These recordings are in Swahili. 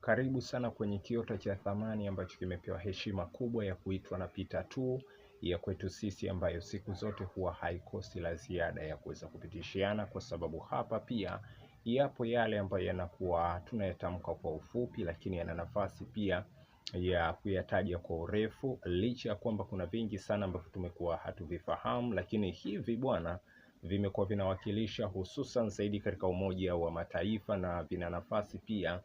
Karibu sana kwenye kiota cha thamani ambacho kimepewa heshima kubwa ya kuitwa Napita 2 ya kwetu sisi, ambayo siku zote huwa haikosi la ziada ya kuweza kupitishiana, kwa sababu hapa pia yapo yale ambayo yanakuwa tunayatamka kwa ufupi, lakini yana nafasi pia ya kuyataja kwa urefu, licha ya kwamba kuna vingi sana ambavyo tumekuwa hatuvifahamu, lakini hivi bwana vimekuwa vinawakilisha hususan zaidi katika Umoja wa Mataifa, na vina nafasi pia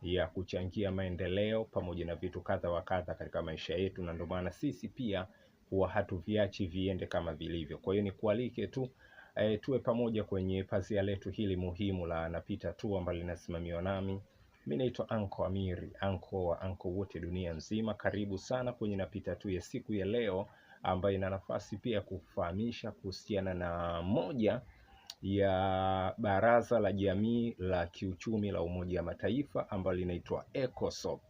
ya kuchangia maendeleo pamoja na vitu kadha wa kadha katika maisha yetu, na ndio maana sisi pia huwa hatuviachi viende kama vilivyo. Kwa hiyo nikualike tu tuwe pamoja kwenye pazia letu hili muhimu la Napita 2 ambalo linasimamiwa nami. Mimi naitwa Anko Amiri, anko wa anko wote dunia nzima. Karibu sana kwenye Napita 2 ya siku ya leo, ambayo ina nafasi pia kufahamisha kuhusiana na moja ya baraza la jamii la kiuchumi la Umoja wa Mataifa ambalo linaitwa ECOSOC.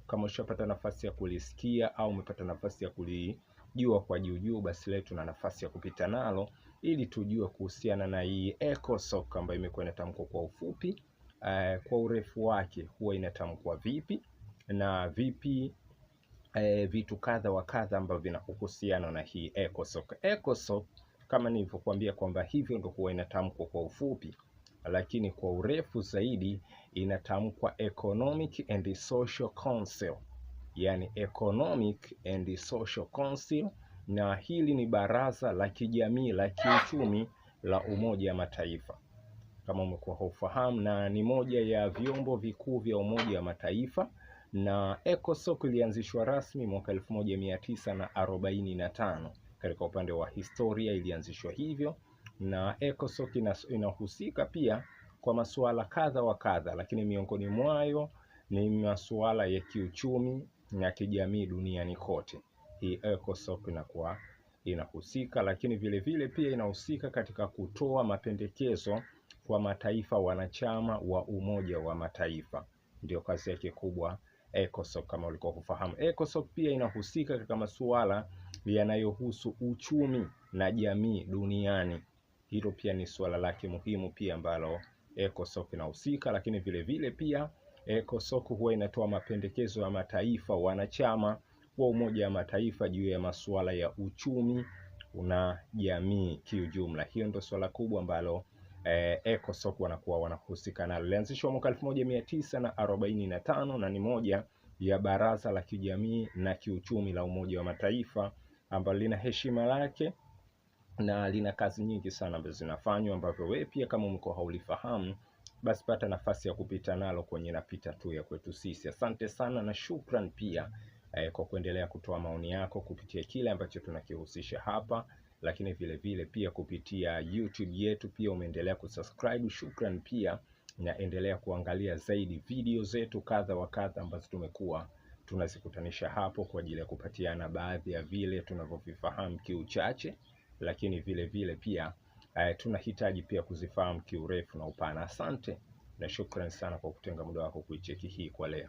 Kama ushapata nafasi ya kulisikia au umepata nafasi ya kulijua kwa juu, basi leo tuna nafasi ya kupita nalo ili tujue kuhusiana na hii ECOSOC ambayo imekuwa inatamkwa kwa ufupi. Kwa urefu wake huwa inatamkwa vipi na vipi vitu kadha wa kadha ambavyo vinahusiana na hii ECOSOC. ECOSOC kama nilivyokuambia kwamba hivyo ndio huwa inatamkwa kwa ufupi, lakini kwa urefu zaidi inatamkwa Economic and Social Council, yani Economic and Social Council, na hili ni baraza la kijamii la kiuchumi la Umoja wa Mataifa kama umekuwa hufahamu, na ni moja ya vyombo vikuu vya Umoja wa Mataifa. Na ECOSOC ilianzishwa rasmi mwaka 1945. Katika upande wa historia ilianzishwa hivyo, na ECOSOC inahusika pia kwa masuala kadha wa kadha, lakini miongoni mwayo ni masuala ya kiuchumi na kijamii duniani kote. Hii ECOSOC inakuwa inahusika, lakini vile vile pia inahusika katika kutoa mapendekezo kwa mataifa wanachama wa Umoja wa Mataifa. Ndio kazi yake kubwa ECOSOC, kama ulikuwa kufahamu. ECOSOC pia inahusika katika masuala yanayohusu uchumi na jamii duniani. Hilo pia ni suala lake muhimu pia ambalo ECOSOC inahusika, lakini vile vile pia ECOSOC huwa inatoa mapendekezo ya mataifa wanachama wa Umoja wa Mataifa juu ya masuala ya uchumi na jamii kiujumla. Hiyo ndio swala kubwa ambalo ECOSOC wanakuwa wanahusika nalo. Ilianzishwa mwaka 1945 na ni moja ya baraza la kijamii na kiuchumi la Umoja wa Mataifa ambalo lina heshima lake na lina kazi nyingi sana ambazo zinafanywa, ambavyo wewe pia kama umekuwa haulifahamu, basi pata nafasi ya kupita nalo kwenye Napita 2 ya kwetu sisi. Asante sana na shukran pia kwa kuendelea kutoa maoni yako kupitia kile ambacho tunakihusisha hapa, lakini vile vile pia kupitia YouTube yetu pia umeendelea kusubscribe. Shukran pia, na endelea kuangalia zaidi video zetu kadha wa kadha ambazo tumekuwa tunazikutanisha hapo kwa ajili ya kupatiana baadhi ya vile tunavyovifahamu kiuchache, lakini vile vile pia tunahitaji pia kuzifahamu kiurefu na upana. Asante na shukran sana kwa kutenga muda wako kuicheki hii kwa leo.